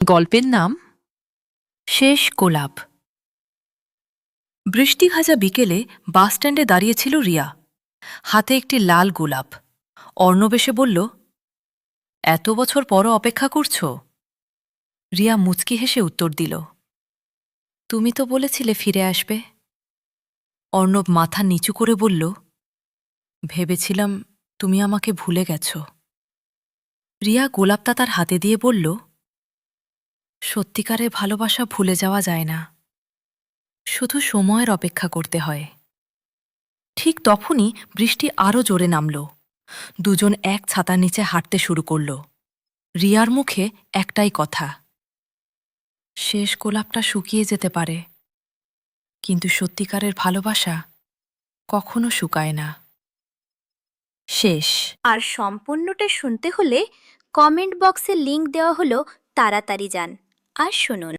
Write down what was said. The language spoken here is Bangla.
গল্পের নাম শেষ গোলাপ। বৃষ্টি ভাজা বিকেলে বাসস্ট্যান্ডে দাঁড়িয়েছিল রিয়া, হাতে একটি লাল গোলাপ। অর্ণব এসে বলল, এত বছর পরও অপেক্ষা করছ? রিয়া মুচকি হেসে উত্তর দিল, তুমি তো বলেছিলে ফিরে আসবে। অর্ণব মাথা নিচু করে বলল, ভেবেছিলাম তুমি আমাকে ভুলে গেছ। রিয়া গোলাপটা তার হাতে দিয়ে বলল, সত্যিকারের ভালোবাসা ভুলে যাওয়া যায় না, শুধু সময়ের অপেক্ষা করতে হয়। ঠিক তখনই বৃষ্টি আরও জোরে নামল। দুজন এক ছাতার নিচে হাঁটতে শুরু করল। রিয়ার মুখে একটাই কথা, শেষ গোলাপটা শুকিয়ে যেতে পারে, কিন্তু সত্যিকারের ভালোবাসা কখনো শুকায় না। শেষ। আর সম্পূর্ণটা শুনতে হলে কমেন্ট বক্সে লিংক দেওয়া হলো, তাড়াতাড়ি যান আর শুনুন।